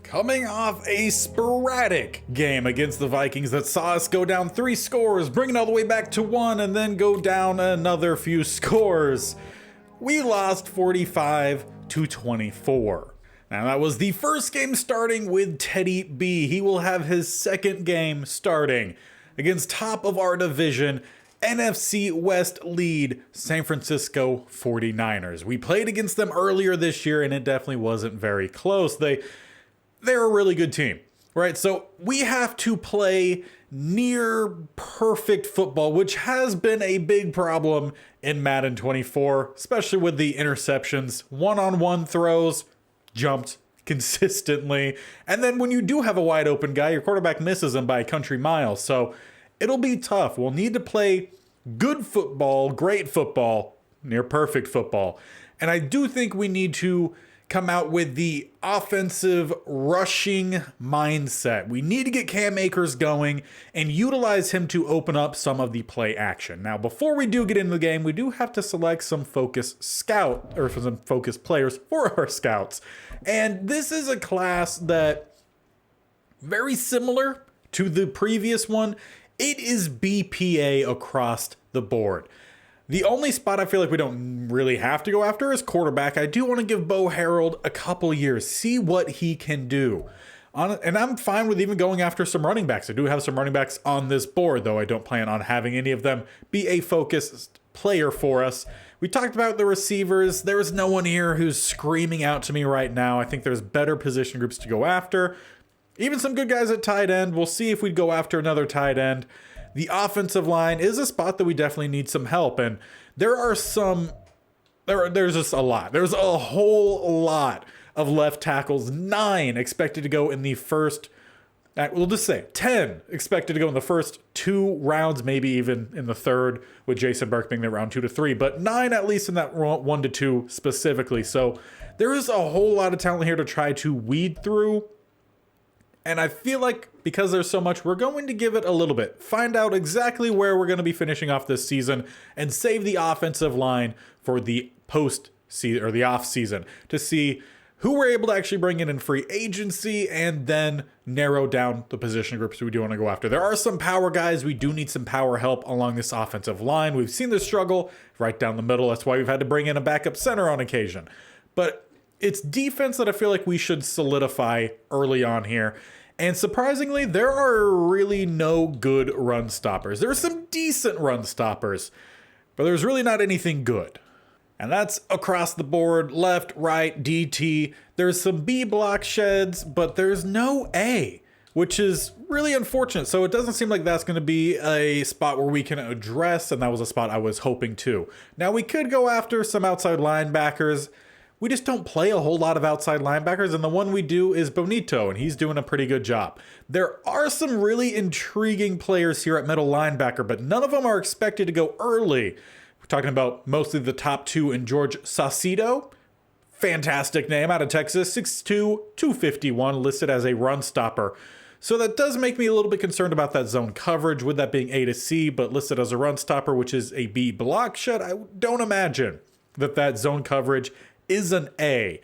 Coming off a sporadic game against the Vikings that saw us go down 3 scores, bring it all the way back to 1, and then go down another few scores, we lost 45-24. Now that was the first game starting with Teddy B. He will have his second game starting against top of our division, NFC West lead San Francisco 49ers. We played against them earlier this year and it definitely wasn't very close. They're a really good team, right? So we have to play near perfect football, which has been a big problem in Madden 24, especially with the interceptions, one-on-one throws, jumped consistently. And then when you do have a wide open guy, your quarterback misses him by a country mile. So it'll be tough. We'll need to play good football, great football, near perfect football. And I do think we need to come out with the offensive rushing mindset. We need to get Cam Akers going and utilize him to open up some of the play action. Now, before we do get into the game, we do have to select some focus players for our scouts. And this is a class that, very similar to the previous one, it is BPA across the board. The only spot I feel like we don't really have to go after is quarterback. I do want to give Bo Harold a couple years, see what he can do. And I'm fine with even going after some running backs. I do have some running backs on this board, though I don't plan on having any of them be a focused player for us. We talked about the receivers. There is no one here who's screaming out to me right now. I think there's better position groups to go after. Even some good guys at tight end. We'll see if we'd go after another tight end. The offensive line is a spot that we definitely need some help. And there's just a lot. There's a whole lot of left tackles. 9 expected to go in the first, we'll just say 10 expected to go in the first 2 rounds, maybe even in the third, with Jason Burke being the round 2 to 3, but 9 at least in that 1 to 2 specifically. So there is a whole lot of talent here to try to weed through. And I feel like because there's so much, we're going to give it a little bit. Find out exactly where we're going to be finishing off this season and save the offensive line for the post-season or the off-season to see who we're able to actually bring in free agency and then narrow down the position groups we do want to go after. There are some power guys. We do need some power help along this offensive line. We've seen the struggle right down the middle. That's why we've had to bring in a backup center on occasion. But it's defense that I feel like we should solidify early on here. And surprisingly, there are really no good run stoppers. There are some decent run stoppers, but there's really not anything good. And that's across the board, left, right, DT. There's some B block sheds, but there's no A, which is really unfortunate. So it doesn't seem like that's going to be a spot where we can address, and that was a spot I was hoping to. Now, we could go after some outside linebackers. We just don't play a whole lot of outside linebackers, and the one we do is Bonito, and he's doing a pretty good job. There are some really intriguing players here at middle linebacker, but none of them are expected to go early. We're talking about mostly the top 2 in George Saucedo. Fantastic name out of Texas, 6'2", 251, listed as a run stopper. So that does make me a little bit concerned about that zone coverage, with that being A to C, but listed as a run stopper, which is a B block shed. I don't imagine that zone coverage is an A.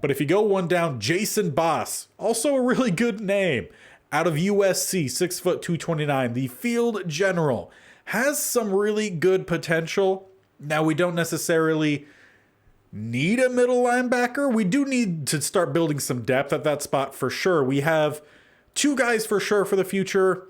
But if you go one down, Jason Boss, also a really good name, out of USC, 6', 229, the field general, has some really good potential. Now, we don't necessarily need a middle linebacker. We do need to start building some depth at that spot for sure. We have 2 guys for sure for the future.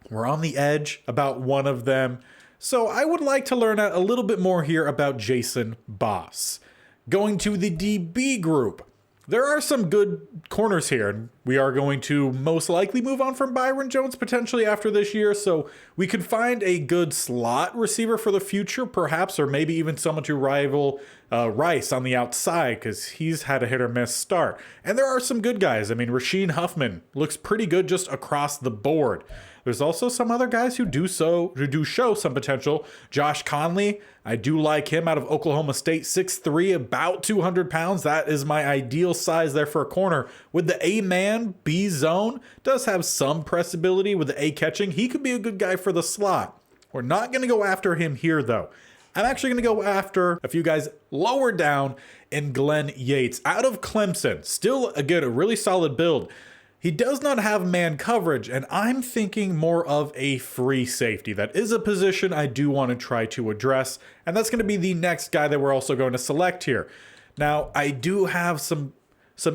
We're on the edge about one of them. So I would like to learn a little bit more here about Jason Boss. Going to the DB group, there are some good corners here, and we are going to most likely move on from Byron Jones potentially after this year, so we could find a good slot receiver for the future, perhaps, or maybe even someone to rival Rice on the outside, because he's had a hit-or-miss start. And there are some good guys. I mean, Rasheed Huffman looks pretty good just across the board. There's also some other guys who do show some potential. Josh Conley, I do like him, out of Oklahoma State, 6'3", about 200 pounds. That is my ideal size there for a corner. With the A-man, B-zone, does have some pressability with the A catching. He could be a good guy for the slot. We're not going to go after him here, though. I'm actually going to go after a few guys lower down in Glenn Yates out of Clemson. Still a really solid build. He does not have man coverage, and I'm thinking more of a free safety. That is a position I do want to try to address, and that's going to be the next guy that we're also going to select here. Now, I do have some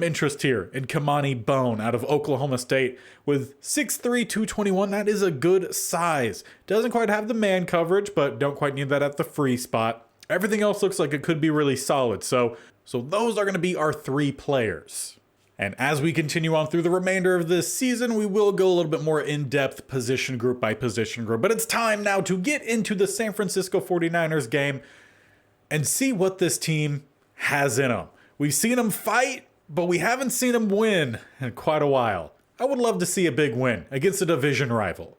interest here in Kamani Bone out of Oklahoma State with 6'3", 221. That is a good size. Doesn't quite have the man coverage, but don't quite need that at the free spot. Everything else looks like it could be really solid. So those are going to be our 3 players. And as we continue on through the remainder of this season, we will go a little bit more in-depth position group by position group. But it's time now to get into the San Francisco 49ers game and see what this team has in them. We've seen them fight, but we haven't seen them win in quite a while. I would love to see a big win against a division rival.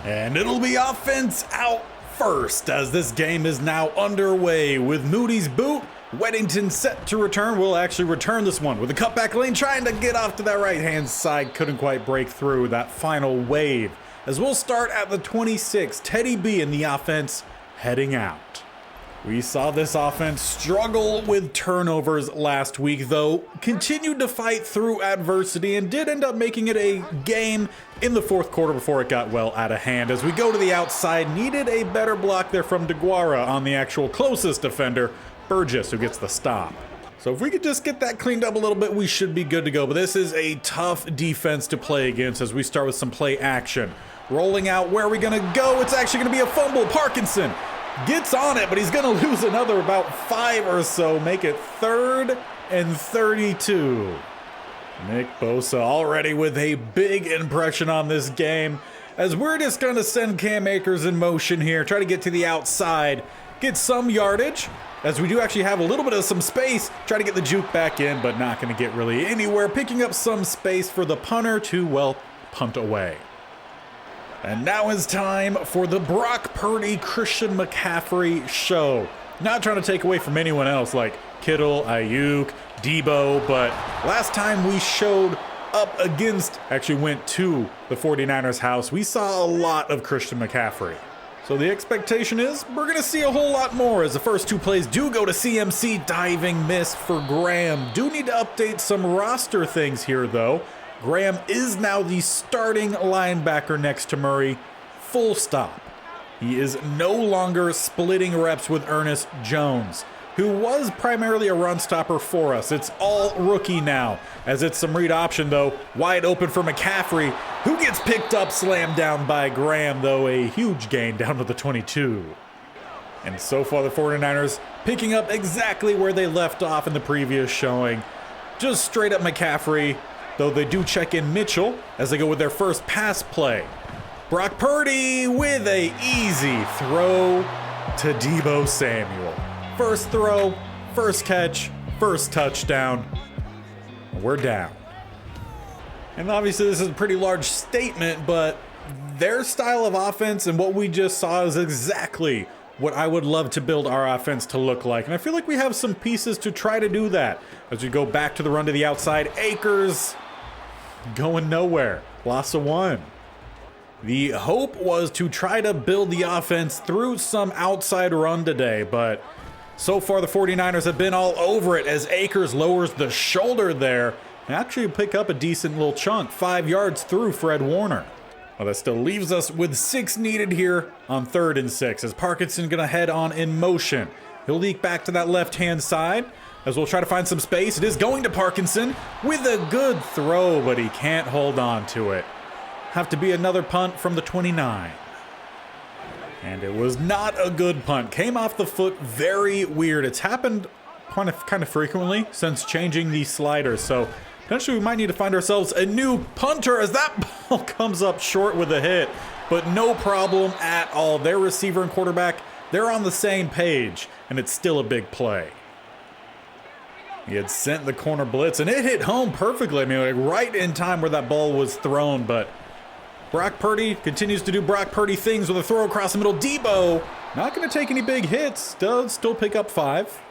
And it'll be offense out first as this game is now underway with Moody's boot. Weddington set to return. Will actually return this one with a cutback lane, trying to get off to that right-hand side. Couldn't quite break through that final wave. As we'll start at the 26, Teddy B in the offense heading out. We saw this offense struggle with turnovers last week, though continued to fight through adversity and did end up making it a game in the fourth quarter before it got well out of hand. As we go to the outside, needed a better block there from DeGuara on the actual closest defender, Burgess, who gets the stop. So if we could just get that cleaned up a little bit, we should be good to go. But this is a tough defense to play against as we start with some play action. Rolling out, where are we gonna go? It's actually gonna be a fumble. Parkinson gets on it, but he's gonna lose another about 5 or so, make it 3rd and 32. Nick Bosa already with a big impression on this game, as we're just gonna send Cam Akers in motion here, try to get to the outside, get some yardage, as we do actually have a little bit of some space, try to get the juke back in, but not gonna get really anywhere, picking up some space for the punter to, well, punt away. And now is time for the Brock Purdy, Christian McCaffrey show. Not trying to take away from anyone else like Kittle, Ayuk, Debo, but last time we showed up against, actually went to the 49ers house, we saw a lot of Christian McCaffrey. So the expectation is we're going to see a whole lot more as the first 2 plays do go to CMC. Diving miss for Graham. Do need to update some roster things here though. Graham is now the starting linebacker next to Murray, full stop. He is no longer splitting reps with Ernest Jones, who was primarily a run stopper for us. It's all rookie now, as it's some read option though, wide open for McCaffrey, who gets picked up, slammed down by Graham, though a huge gain down to the 22. And so far the 49ers picking up exactly where they left off in the previous showing. Just straight up McCaffrey, though they do check in Mitchell as they go with their first pass play. Brock Purdy with a easy throw to Debo Samuel. First throw, first catch, first touchdown. We're down. And obviously this is a pretty large statement, but their style of offense and what we just saw is exactly what I would love to build our offense to look like. And I feel like we have some pieces to try to do that. As we go back to the run to the outside, Akers going nowhere. Loss of 1. The hope was to try to build the offense through some outside run today, but so far the 49ers have been all over it as Akers lowers the shoulder there and actually pick up a decent little chunk, 5 yards through Fred Warner. Well, that still leaves us with 6 needed here on 3rd and 6 as Parkinson gonna head on in motion. He'll leak back to that left-hand side as we'll try to find some space. It is going to Parkinson with a good throw, but he can't hold on to it. Have to be another punt from the 29. And it was not a good punt. Came off the foot very weird. It's happened kind of frequently since changing the sliders. So potentially we might need to find ourselves a new punter as that ball comes up short with a hit. But no problem at all. Their receiver and quarterback, they're on the same page. And it's still a big play. He had sent the corner blitz and it hit home perfectly. I mean, like right in time where that ball was thrown, but Brock Purdy continues to do Brock Purdy things with a throw across the middle. Debo, not going to take any big hits, does still pick up 5.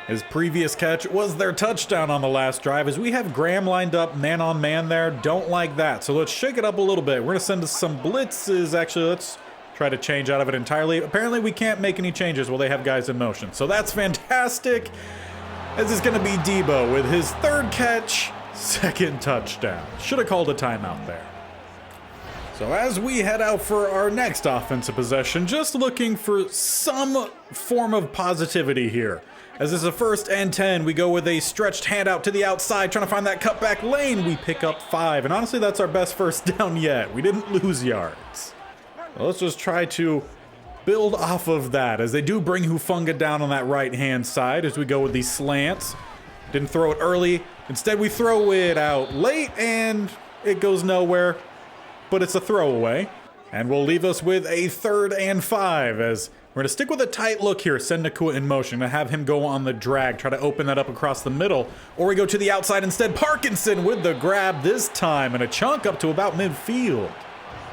His previous catch was their touchdown on the last drive, as we have Graham lined up man on man there. Don't like that, so let's shake it up a little bit. We're going to send us some blitzes. Actually, let's try to change out of it entirely. Apparently, we can't make any changes while they have guys in motion, so that's fantastic. This is going to be Debo with his 3rd catch, 2nd touchdown. Should have called a timeout there. So as we head out for our next offensive possession, just looking for some form of positivity here. As this is a 1st and 10, we go with a stretched handout to the outside, trying to find that cutback lane. We pick up 5, and honestly, that's our best 1st down yet. We didn't lose yards. Well, let's just try to build off of that, as they do bring Hufanga down on that right-hand side as we go with these slants. Didn't throw it early. Instead, we throw it out late, and it goes nowhere, but it's a throwaway. And we'll leave us with a 3rd and 5, as we're going to stick with a tight look here. Send Nakua in motion to have him go on the drag, try to open that up across the middle, or we go to the outside instead. Parkinson with the grab this time, and a chunk up to about midfield.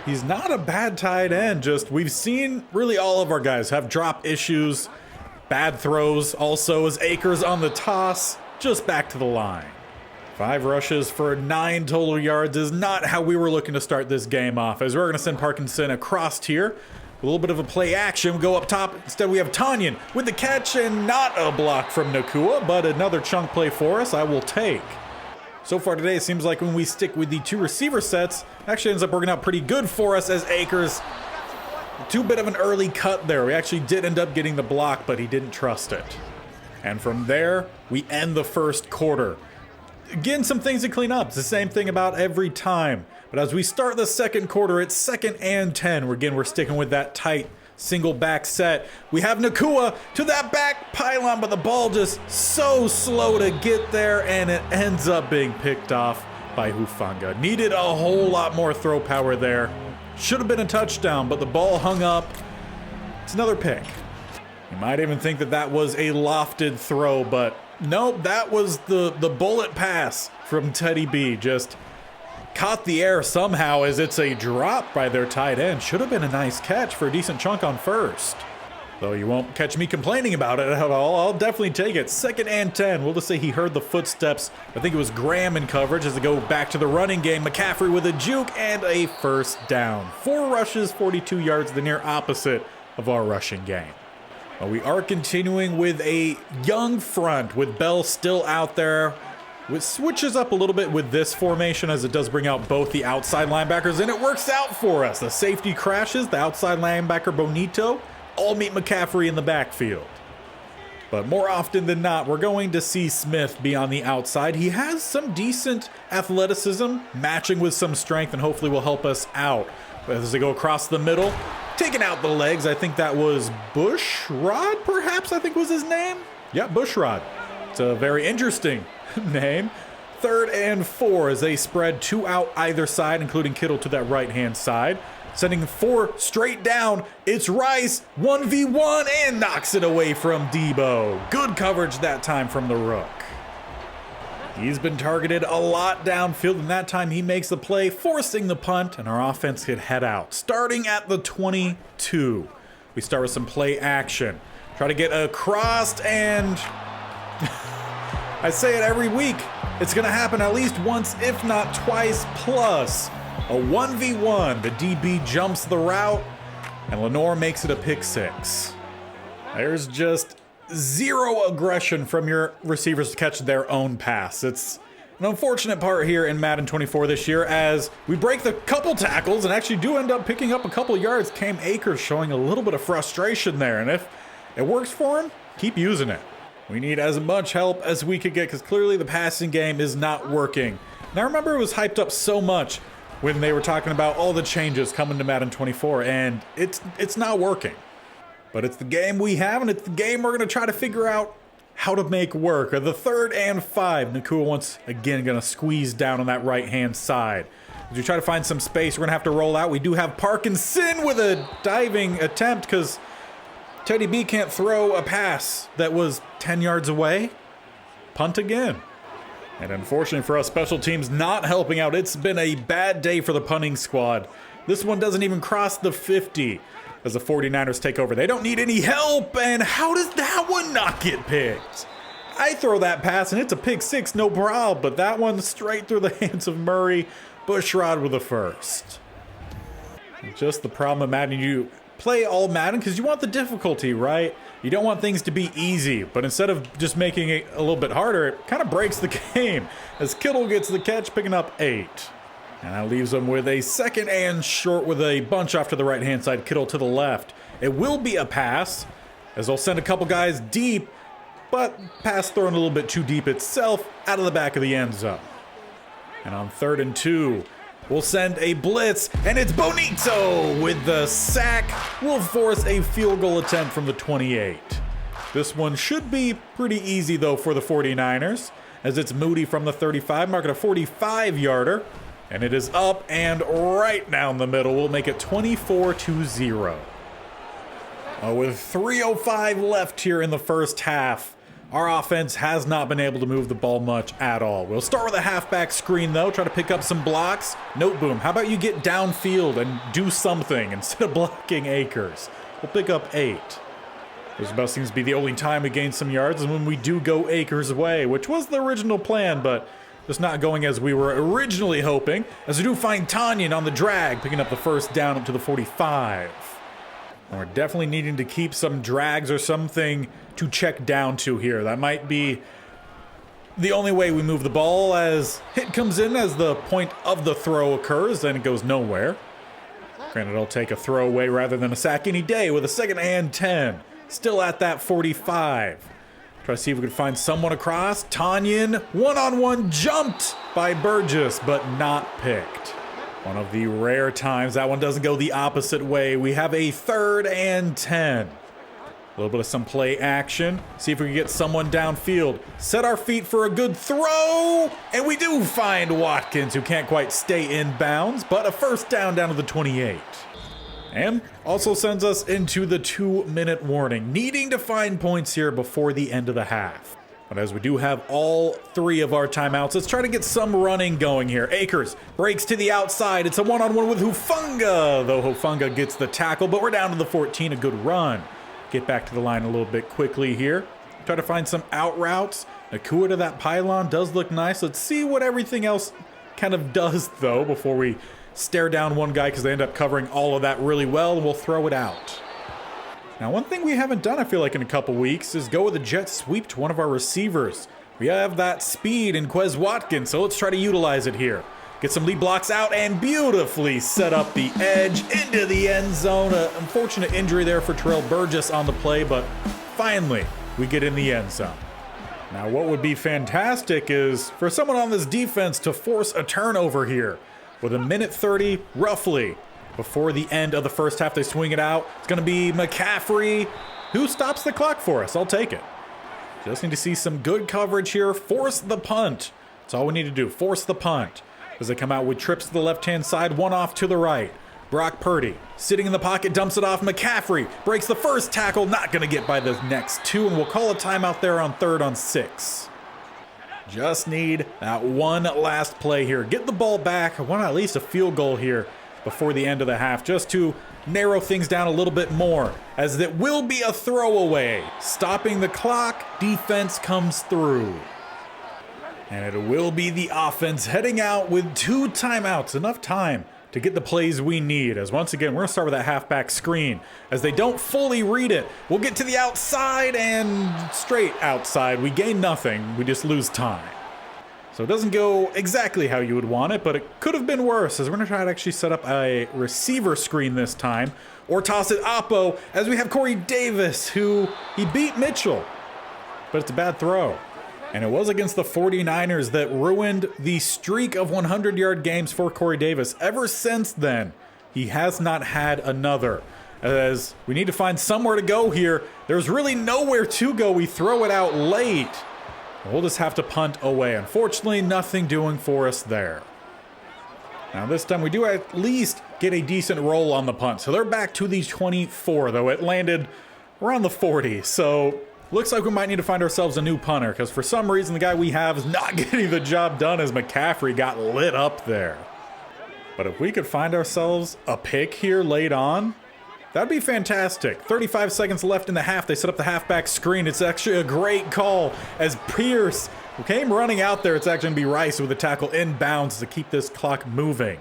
He's not a bad tight end, just we've seen really all of our guys have drop issues, bad throws also, as Akers on the toss, just back to the line. 5 rushes for 9 total yards is not how we were looking to start this game off, as we're going to send Parkinson across here. A little bit of a play action, go up top. Instead, we have Tanyan with the catch, and not a block from Nakua, but another chunk play for us I will take. So far today, it seems like when we stick with the 2 receiver sets, it actually ends up working out pretty good for us, as Akers, too bit of an early cut there. We actually did end up getting the block, but he didn't trust it. And from there, we end the 1st quarter. Again, some things to clean up. It's the same thing about every time. But as we start the 2nd quarter, it's 2nd and 10. We're sticking with that tight single back set. We have Nakua to that back pylon, but the ball just so slow to get there, and it ends up being picked off by Hufanga. Needed a whole lot more throw power there. Should have been a touchdown, but the ball hung up. It's another pick. You might even think that that was a lofted throw, but nope, that was the bullet pass from Teddy B. Just caught the air somehow, as it's a drop by their tight end. Should have been a nice catch for a decent chunk on 1st. Though you won't catch me complaining about it at all. I'll definitely take it. 2nd and 10. We'll just say he heard the footsteps. I think it was Graham in coverage as they go back to the running game. McCaffrey with a juke and a 1st down. 4 rushes, 42 yards, the near opposite of our rushing game. Well, we are continuing with a young front with Bell still out there. It switches up a little bit with this formation, as it does bring out both the outside linebackers, and it works out for us. The safety crashes, the outside linebacker Bonito, all meet McCaffrey in the backfield. But more often than not, we're going to see Smith be on the outside. He has some decent athleticism, matching with some strength, and hopefully will help us out. As they go across the middle, taking out the legs, I think that was Bushrod, perhaps, I think was his name? Yeah, Bushrod. It's a very interesting name. 3rd and 4 as they spread 2 out either side, including Kittle to that right-hand side. Sending 4 straight down. It's Rice, 1v1, and knocks it away from Debo. Good coverage that time from the Rook. He's been targeted a lot downfield, and that time he makes the play, forcing the punt, and our offense could head out. Starting at the 22, we start with some play action. Try to get across, and I say it every week, it's going to happen at least once, if not twice, plus a 1v1. The DB jumps the route, and Lenore makes it a pick 6. There's just zero aggression from your receivers to catch their own pass. It's an unfortunate part here in Madden 24 this year, as we break the couple tackles and actually do end up picking up a couple yards. Cam Akers showing a little bit of frustration there, and if it works for him, keep using it. We need as much help as we could get, because clearly the passing game is not working. And I remember it was hyped up so much when they were talking about all the changes coming to Madden 24, and it's not working. But it's the game we have, and it's the game we're going to try to figure out how to make work. The 3rd and 5. Nakua once again going to squeeze down on that right-hand side. As we try to find some space, we're going to have to roll out. We do have Parkinson with a diving attempt, because Teddy B can't throw a pass that was 10 yards away. Punt again. And unfortunately for us, special teams not helping out. It's been a bad day for the punting squad. This one doesn't even cross the 50 as the 49ers take over. They don't need any help, and how does that one not get picked? I throw that pass, and it's a pick six, no problem, but that one straight through the hands of Murray. Bushrod with the first. Just the problem of Madden. You play all Madden because you want the difficulty, right? You don't want things to be easy, but instead of just making it a little bit harder, it kind of breaks the game as Kittle gets the catch, picking up 8. And that leaves them with a second and short with a bunch off to the right-hand side, Kittle to the left. It will be a pass as they'll send a couple guys deep, but pass thrown a little bit too deep itself out of the back of the end zone. And on 3rd and 2, we'll send a blitz, and it's Bonito with the sack. Will force a field goal attempt from the 28. This one should be pretty easy, though, for the 49ers, as it's Moody from the 35, marking a 45-yarder. And it is up and right down the middle. We'll make it 24-0. With 3:05 left here in the first half, our offense has not been able to move the ball much at all. We'll start with a halfback screen, though, try to pick up some blocks. Note boom, how about you get downfield and do something instead of blocking Akers? We'll pick up 8. This about seems to be the only time we gain some yards is when we do go Akers' way, which was the original plan, but just not going as we were originally hoping, as we do find Tanyan on the drag, picking up the first down up to the 45. And we're definitely needing to keep some drags or something to check down to here. That might be the only way we move the ball, as hit comes in as the point of the throw occurs, then it goes nowhere. Granted, I'll take a throwaway rather than a sack any day with a 2nd and 10. Still at that 45. Try to see if we can find someone across. Tanyan, one-on-one, jumped by Burgess, but not picked. One of the rare times that one doesn't go the opposite way. We have a 3rd and 10. A little bit of some play action. See if we can get someone downfield. Set our feet for a good throw. And we do find Watkins, who can't quite stay in bounds, but a first down to the 28. And also sends us into the 2-minute warning, needing to find points here before the end of the half. But as we do have all 3 of our timeouts, let's try to get some running going here. Akers breaks to the outside. It's a one-on-one with Hufanga, though Hufanga gets the tackle, but we're down to the 14, a good run. Get back to the line a little bit quickly here. Try to find some out routes. Nakua to that pylon does look nice. Let's see what everything else kind of does, though, before we stare down one guy, because they end up covering all of that really well, and we'll throw it out. Now, one thing we haven't done, I feel like, in a couple weeks is go with a jet sweep to one of our receivers. We have that speed in Quez Watkins, so let's try to utilize it here. Get some lead blocks out and beautifully set up the edge into the end zone. An unfortunate injury there for Terrell Burgess on the play, but finally we get in the end zone. Now, what would be fantastic is for someone on this defense to force a turnover here. With a minute 30, roughly, before the end of the first half, they swing it out. It's going to be McCaffrey, who stops the clock for us. I'll take it. Just need to see some good coverage here. Force the punt. That's all we need to do. Force the punt. As they come out with trips to the left-hand side, one off to the right. Brock Purdy, sitting in the pocket, dumps it off. McCaffrey breaks the first tackle. Not going to get by the next 2, and we'll call a timeout there on 3rd and 6. Just need that one last play here. Get the ball back. I want at least a field goal here before the end of the half, just to narrow things down a little bit more, as it will be a throwaway. Stopping the clock, defense comes through. And it will be the offense heading out with 2 timeouts. Enough time to get the plays we need, as once again, we're going to start with that halfback screen. As they don't fully read it, we'll get to the outside and straight outside. We gain nothing, we just lose time. So it doesn't go exactly how you would want it, but it could have been worse, as we're going to try to actually set up a receiver screen this time, or toss it oppo, as we have Corey Davis, who he beat Mitchell, but it's a bad throw. And it was against the 49ers that ruined the streak of 100-yard games for Corey Davis. Ever since then, he has not had another. As we need to find somewhere to go here. There's really nowhere to go. We throw it out late. We'll just have to punt away. Unfortunately, nothing doing for us there. Now this time we do at least get a decent roll on the punt. So they're back to the 24, though it landed around the 40. So looks like we might need to find ourselves a new punter, because for some reason the guy we have is not getting the job done, as McCaffrey got lit up there. But if we could find ourselves a pick here late on, that'd be fantastic. 35 seconds left in the half. They set up the halfback screen. It's actually a great call as Pierce came running out there. It's actually going to be Rice with a tackle inbounds to keep this clock moving.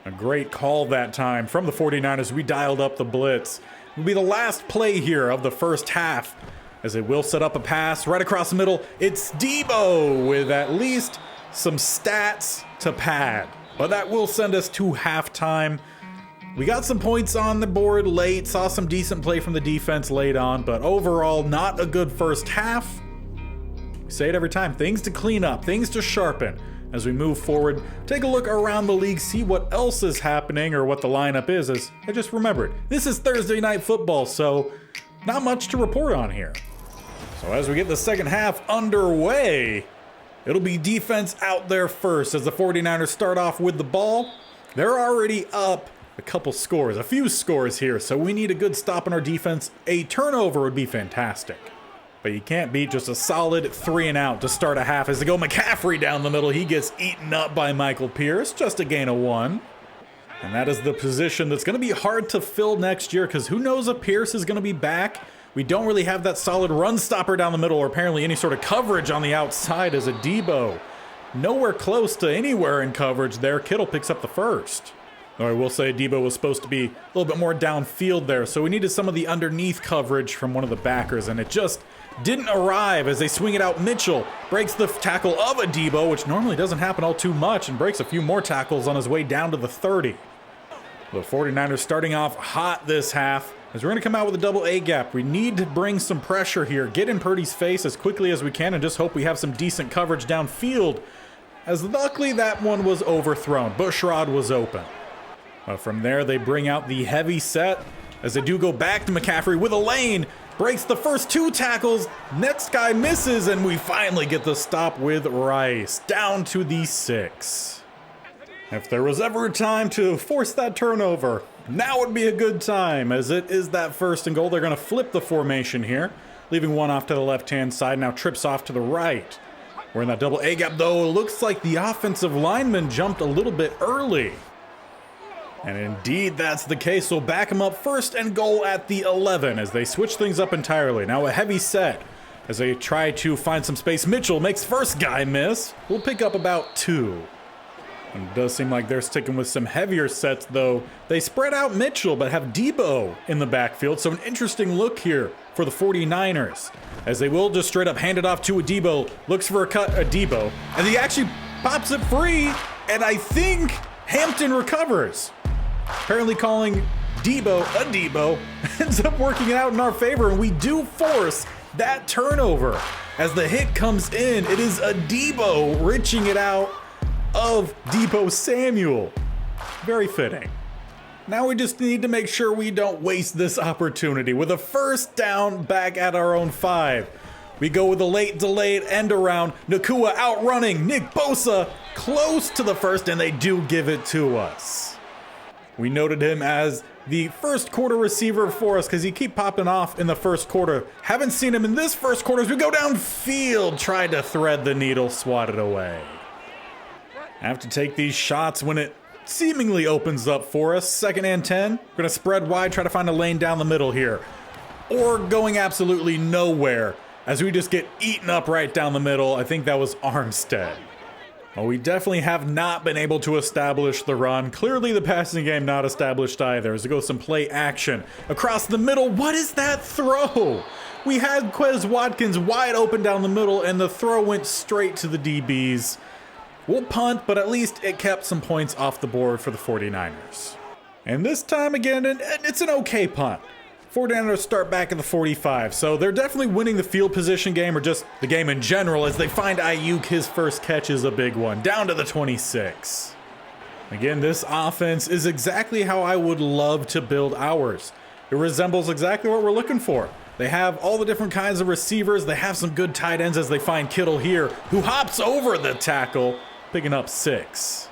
A great call that time from the 49ers. We dialed up the blitz. It'll be the last play here of the first half as they will set up a pass right across the middle. It's Debo with at least some stats to pad. But that will send us to halftime. We got some points on the board late, saw some decent play from the defense late on, but overall not a good first half. We say it every time, things to clean up, things to sharpen as we move forward. Take a look around the league, see what else is happening or what the lineup is, as I just remembered. This is Thursday Night Football, so not much to report on here. So as we get the second half underway, it'll be defense out there first as the 49ers start off with the ball. They're already up a couple scores, a few scores here, so we need a good stop in our defense. A turnover would be fantastic. But you can't beat just a solid 3 and out to start a half as they go McCaffrey down the middle. He gets eaten up by Michael Pierce, just a gain of 1. And that is the position that's going to be hard to fill next year because who knows if Pierce is going to be back. We don't really have that solid run stopper down the middle or apparently any sort of coverage on the outside as a Debo. Nowhere close to anywhere in coverage there. Kittle picks up the first. Though I will say Debo was supposed to be a little bit more downfield there, so we needed some of the underneath coverage from one of the backers, and it just didn't arrive as they swing it out. Mitchell breaks the tackle of a Debo, which normally doesn't happen all too much, and breaks a few more tackles on his way down to the 30. The 49ers starting off hot this half as we're going to come out with a double A gap. We need to bring some pressure here, get in Purdy's face as quickly as we can, and just hope we have some decent coverage downfield, as luckily that one was overthrown. Bushrod was open. From there, they bring out the heavy set as they do go back to McCaffrey with a lane. Breaks the first 2 tackles. Next guy misses, and we finally get the stop with Rice. Down to the 6. If there was ever a time to force that turnover, now would be a good time, as it is that 1st and goal. They're going to flip the formation here, leaving one off to the left-hand side. Now trips off to the right. We're in that double A gap, though. It looks like the offensive lineman jumped a little bit early. And indeed, that's the case. So back him up 1st and goal at the 11 as they switch things up entirely. Now a heavy set as they try to find some space. Mitchell makes first guy miss. We'll pick up about 2. And it does seem like they're sticking with some heavier sets, though. They spread out Mitchell, but have Debo in the backfield. So an interesting look here for the 49ers as they will just straight up hand it off to a Debo. Looks for a cut, a Debo, and he actually pops it free. And I think Hampton recovers. Apparently calling Debo a Debo ends up working it out in our favor, and we do force that turnover. As the hit comes in, it is a Debo reaching it out of Debo Samuel. Very fitting. Now we just need to make sure we don't waste this opportunity with a 1st down back at our own 5. We go with a late delayed end around. Nakua outrunning Nick Bosa close to the 1st, and they do give it to us. We noted him as the 1st quarter receiver for us because he keep popping off in the 1st quarter. Haven't seen him in this 1st quarter as we go downfield, tried to thread the needle, swatted away. Have to take these shots when it seemingly opens up for us. 2nd and 10. We're going to spread wide, try to find a lane down the middle here. Or going absolutely nowhere as we just get eaten up right down the middle. I think that was Armstead. Well, we definitely have not been able to establish the run. Clearly the passing game not established either. As we go some play action across the middle. What is that throw? We had Quez Watkins wide open down the middle, and the throw went straight to the DBs. We'll punt, but at least it kept some points off the board for the 49ers. And this time again, it's an okay punt. 49ers start back at the 45, so they're definitely winning the field position game, or just the game in general, as they find Ayuk. His first catch is a big one, down to the 26. Again, this offense is exactly how I would love to build ours. It resembles exactly what we're looking for. They have all the different kinds of receivers. They have some good tight ends as they find Kittle here, who hops over the tackle, picking up 6.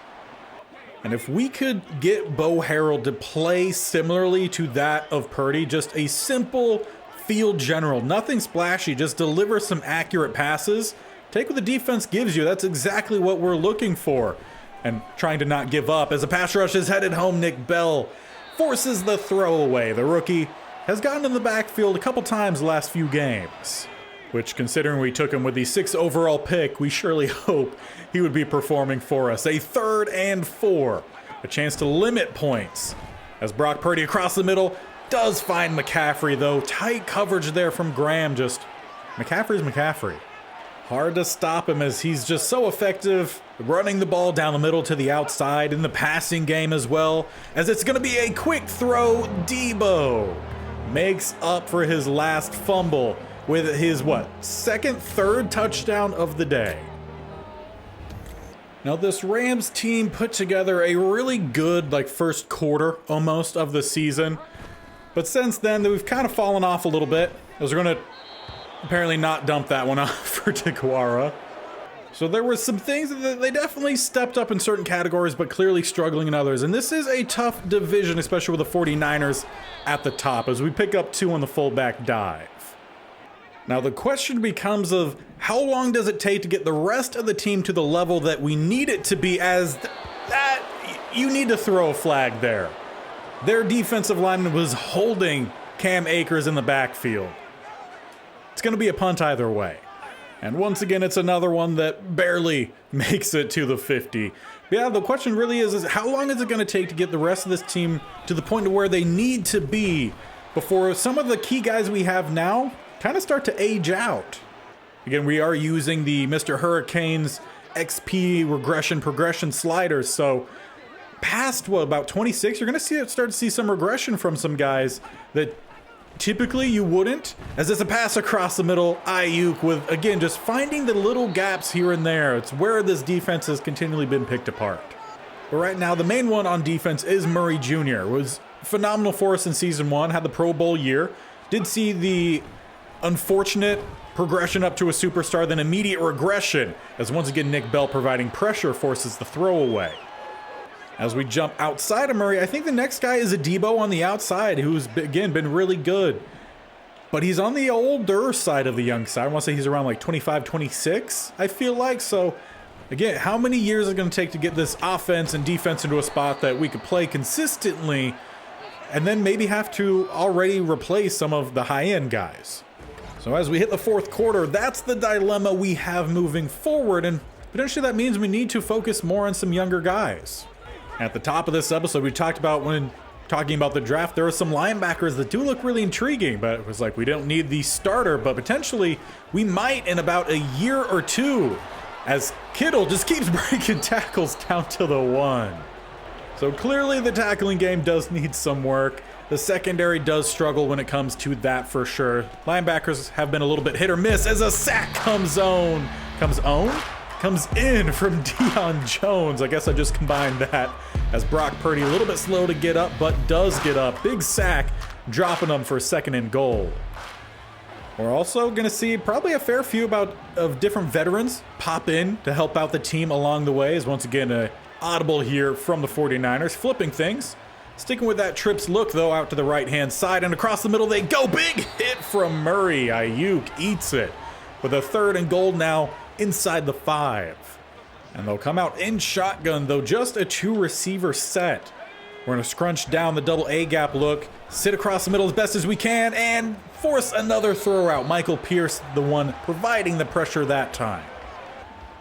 And if we could get Bo Harrell to play similarly to that of Purdy, just a simple field general, nothing splashy, just deliver some accurate passes, take what the defense gives you. That's exactly what we're looking for. and trying to not give up. As the pass rush is headed home, Nick Bell forces the throwaway. The rookie has gotten in the backfield a couple times the last few games, which, considering we took him with the 6th overall pick, we surely hope he would be performing for us. A 3rd and 4. A chance to limit points as Brock Purdy across the middle does find McCaffrey, though. Tight coverage there from Graham. Just McCaffrey's McCaffrey. Hard to stop him as he's just so effective running the ball down the middle to the outside in the passing game as well. As it's going to be a quick throw. Debo makes up for his last fumble with his, 3rd touchdown of the day. Now, this Rams team put together a really good, first quarter almost of the season. But since then, we've kind of fallen off a little bit, as we're going to apparently not dump that one off for Taquara. So there were some things that they definitely stepped up in certain categories, but clearly struggling in others. And this is a tough division, especially with the 49ers at the top, as we pick up 2 on the fullback dive. Now, the question becomes of how long does it take to get the rest of the team to the level that we need it to be, as that you need to throw a flag there. Their defensive lineman was holding Cam Akers in the backfield. It's going to be a punt either way. And once again, it's another one that barely makes it to the 50. But yeah, the question really is how long is it going to take to get the rest of this team to the point to where they need to be before some of the key guys we have now kind of start to age out. Again, we are using the Mr. Hurricanes XP progression sliders, so past about 26, you're going to start to see some regression from some guys that typically you wouldn't, as it's a pass across the middle. Ayuk with, again, just finding the little gaps here and there. It's where this defense has continually been picked apart. But right now, the main one on defense is Murray Jr. Was phenomenal for us in season 1, had the Pro Bowl year, did see the unfortunate progression up to a superstar, then immediate regression, as once again Nick Bell providing pressure forces the throwaway. As we jump outside of Murray, I think the next guy is a Debo on the outside, who's, again, been really good. But he's on the older side of the young side. I want to say he's around 25, 26, I feel like. So, again, how many years is it going to take to get this offense and defense into a spot that we could play consistently, and then maybe have to already replace some of the high-end guys? So as we hit the 4th quarter, that's the dilemma we have moving forward, and potentially that means we need to focus more on some younger guys. At the top of this episode, we talked about, when talking about the draft, there are some linebackers that do look really intriguing, but it was we don't need the starter, but potentially we might in about a year or 2, as Kittle just keeps breaking tackles down to the 1. So clearly the tackling game does need some work. The secondary does struggle when it comes to that for sure. Linebackers have been a little bit hit or miss as a sack comes in from Deion Jones. I guess I just combined that, as Brock Purdy a little bit slow to get up, but does get up. Big sack, dropping them for 2nd and goal. We're also going to see probably a fair few of different veterans pop in to help out the team along the way, as once again a audible here from the 49ers, flipping things. Sticking with that trips look, though, out to the right-hand side, and across the middle they go. Big hit from Murray. Ayuk eats it with a 3rd and goal now inside the 5. And they'll come out in shotgun, though, just a 2-receiver set. We're going to scrunch down the double A gap look, sit across the middle as best as we can, and force another throw out. Michael Pierce, the one providing the pressure that time.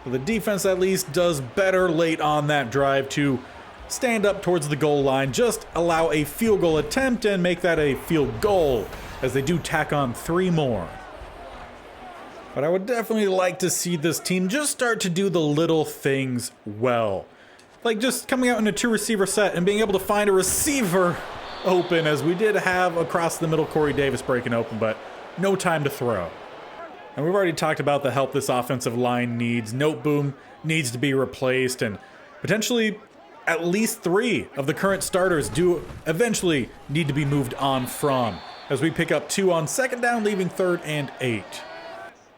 But the defense at least does better late on that drive to stand up towards the goal line, just allow a field goal attempt and make that a field goal, as they do tack on 3 more. But I would definitely like to see this team just start to do the little things well. Just coming out in a 2-receiver set and being able to find a receiver open, as we did have across the middle Corey Davis breaking open, but no time to throw. And we've already talked about the help this offensive line needs. Noteboom needs to be replaced, and potentially at least 3 of the current starters do eventually need to be moved on from, as we pick up 2 on 2nd down, leaving 3rd and 8.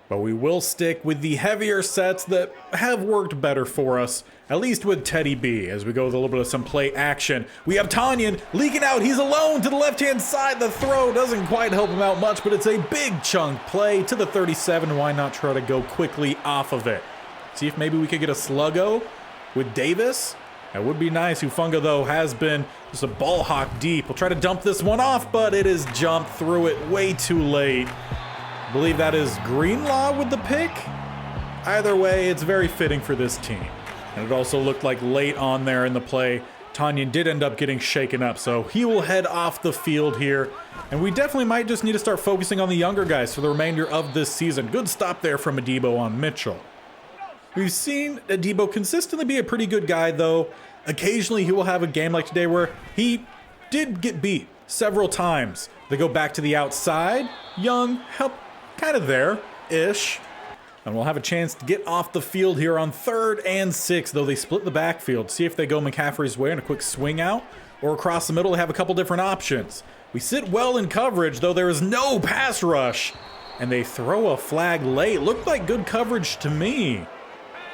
But we will stick with the heavier sets that have worked better for us, at least with Teddy B, as we go with a little bit of some play action. We have Tanyan leaking out. He's alone to the left-hand side. The throw doesn't quite help him out much, but it's a big chunk play to the 37. Why not try to go quickly off of it? See if maybe we could get a sluggo with Davis. That would be nice. Hufanga, though, has been just a ball hawk deep. We'll try to dump this one off, but it is jumped through it way too late. I believe that is Greenlaw with the pick. Either way, it's very fitting for this team. And it also looked like late on there in the play, Tanyan did end up getting shaken up, so he will head off the field here. And we definitely might just need to start focusing on the younger guys for the remainder of this season. Good stop there from Adebo on Mitchell. We've seen Adebo consistently be a pretty good guy, though. Occasionally he will have a game like today where he did get beat several times. They go back to the outside. Young, help, kind of there-ish. And we'll have a chance to get off the field here on 3rd and 6, though they split the backfield. See if they go McCaffrey's way on a quick swing out, or across the middle they have a couple different options. We sit well in coverage, though there is no pass rush. And they throw a flag late. Looked like good coverage to me.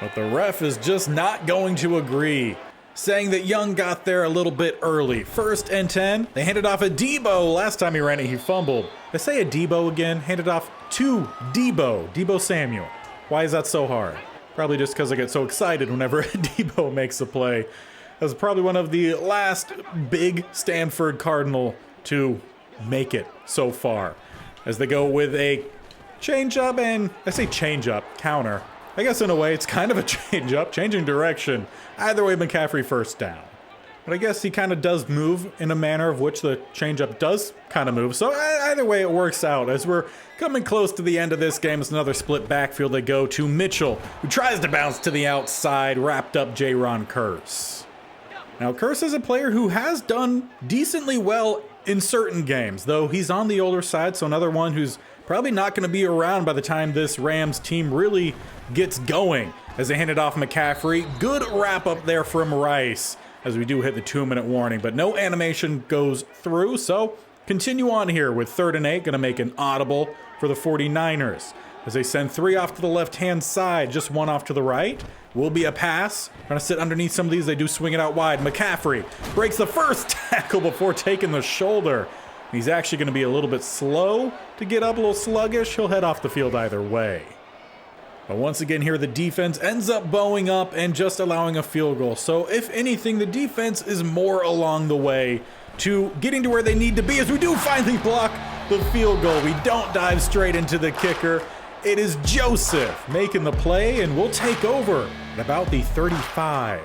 But the ref is just not going to agree, saying that Young got there a little bit early. 1st and 10. They handed off Adebo. Last time he ran it, he fumbled. I say Adebo again. Handed off to Debo Samuel. Why is that so hard? Probably just because I get so excited whenever Adebo makes a play. That's probably one of the last big Stanford Cardinal to make it so far. As they go with a change-up and, I say change-up, counter. I guess in a way it's kind of a change-up, changing direction. Either way, McCaffrey 1st down. But I guess he kind of does move in a manner of which the change-up does kind of move. So either way, it works out. As we're coming close to the end of this game, it's another split backfield. They go to Mitchell, who tries to bounce to the outside, wrapped up J-Ron Curse. Now, Curse is a player who has done decently well in certain games, though he's on the older side, so another one who's probably not going to be around by the time this Rams team really gets going. As they hand it off McCaffrey, good wrap up there from Rice, as we do hit the 2-minute warning, but no animation goes through, so continue on here with 3rd and 8, going to make an audible for the 49ers. As they send 3 off to the left-hand side, just 1 off to the right. Will be a pass. Trying to sit underneath some of these. They do swing it out wide. McCaffrey breaks the first tackle before taking the shoulder. He's actually going to be a little bit slow to get up, a little sluggish. He'll head off the field either way. But once again here, the defense ends up bowing up and just allowing a field goal. So if anything, the defense is more along the way to getting to where they need to be, as we do finally block the field goal. We don't dive straight into the kicker. It is Joseph making the play, and we'll take over at about the 35.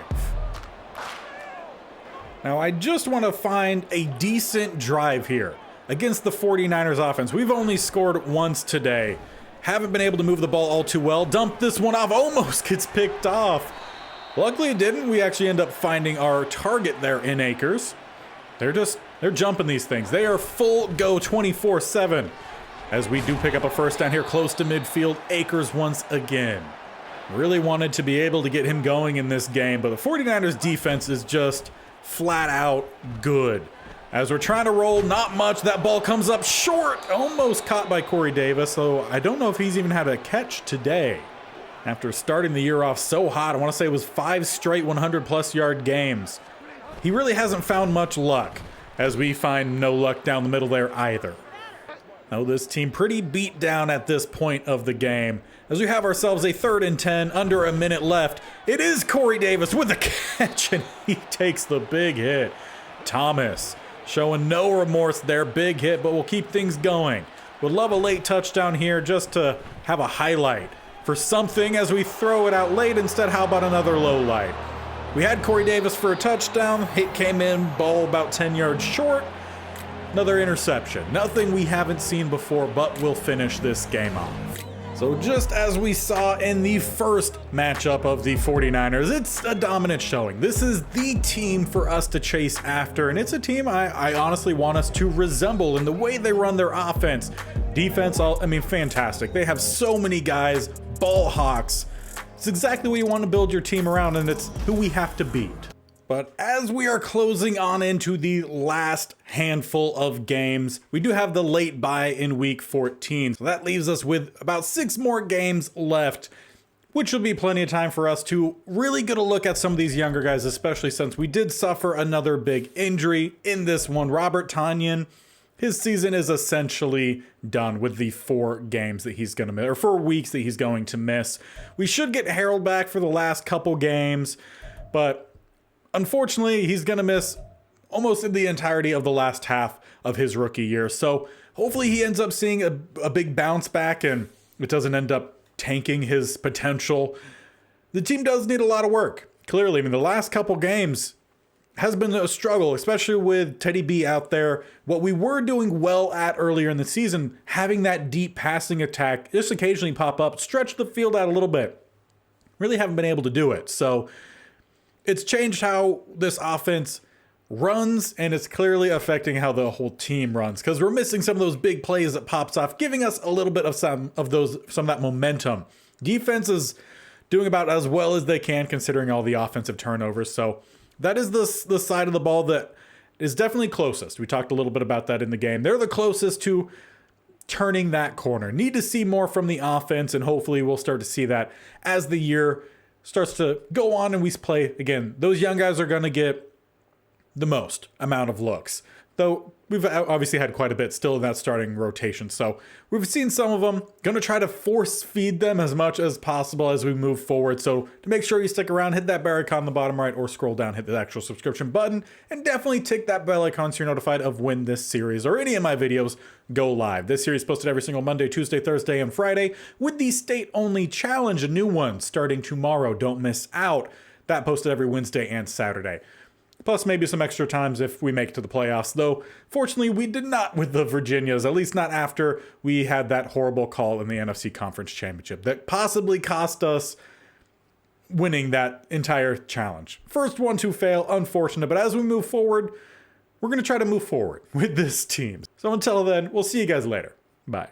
Now, I just want to find a decent drive here against the 49ers offense. We've only scored once today. Haven't been able to move the ball all too well. Dump this one off, almost gets picked off. Luckily it didn't. We actually end up finding our target there in Akers. They're jumping these things. They are full go 24/7. As we do pick up a 1st down here close to midfield, Akers once again. Really wanted to be able to get him going in this game, but the 49ers defense is just flat out good. As we're trying to roll, not much. That ball comes up short, almost caught by Corey Davis, so I don't know if he's even had a catch today. After starting the year off so hot, I want to say it was 5 straight 100-plus yard games. He really hasn't found much luck, as we find no luck down the middle there either. Now this team pretty beat down at this point of the game, as we have ourselves a 3rd and 10, under a minute left. It is Corey Davis with the catch, and he takes the big hit. Thomas showing no remorse there, big hit, but we'll keep things going. Would love a late touchdown here just to have a highlight for something as we throw it out late. Instead, how about another low light? We had Corey Davis for a touchdown. Hit came in, ball about 10 yards short. Another interception. Nothing we haven't seen before, but we'll finish this game off. So just as we saw in the first matchup of the 49ers, it's a dominant showing. This is the team for us to chase after, and it's a team I honestly want us to resemble in the way they run their offense. Defense, fantastic. They have so many guys, ball hawks. It's exactly what you want to build your team around, and it's who we have to beat. But as we are closing on into the last handful of games, we do have the late bye in week 14. So that leaves us with about 6 more games left, which will be plenty of time for us to really get a look at some of these younger guys, especially since we did suffer another big injury in this one. Robert Tonyan, his season is essentially done with the 4 games that he's going to miss, or 4 weeks that he's going to miss. We should get Harold back for the last couple games. But unfortunately, he's going to miss almost the entirety of the last half of his rookie year. So hopefully he ends up seeing a big bounce back and it doesn't end up tanking his potential. The team does need a lot of work. Clearly, I mean, the last couple games has been a struggle, especially with Teddy B out there. What we were doing well at earlier in the season, having that deep passing attack just occasionally pop up, stretch the field out a little bit. Really haven't been able to do it. So it's changed how this offense runs, and it's clearly affecting how the whole team runs because we're missing some of those big plays that pops off, giving us a little bit of some of that momentum. Defense is doing about as well as they can considering all the offensive turnovers. So that is the side of the ball that is definitely closest. We talked a little bit about that in the game. They're the closest to turning that corner. Need to see more from the offense, and hopefully we'll start to see that as the year starts to go on and we play again. Those young guys are going to get the most amount of looks, though we've obviously had quite a bit still in that starting rotation. So we've seen some of them. Going to try to force feed them as much as possible as we move forward. So to make sure you stick around, hit that bell icon on the bottom right or scroll down, hit the actual subscription button, and definitely tick that bell icon so you're notified of when this series or any of my videos go live. This series is posted every single Monday, Tuesday, Thursday, and Friday with the state-only challenge, a new one starting tomorrow. Don't miss out. That posted every Wednesday and Saturday. Plus maybe some extra times if we make it to the playoffs, though fortunately we did not with the Virginias, at least not after we had that horrible call in the NFC Conference Championship that possibly cost us winning that entire challenge. First one to fail, unfortunate, but as we move forward, we're going to try to move forward with this team. So until then, we'll see you guys later. Bye.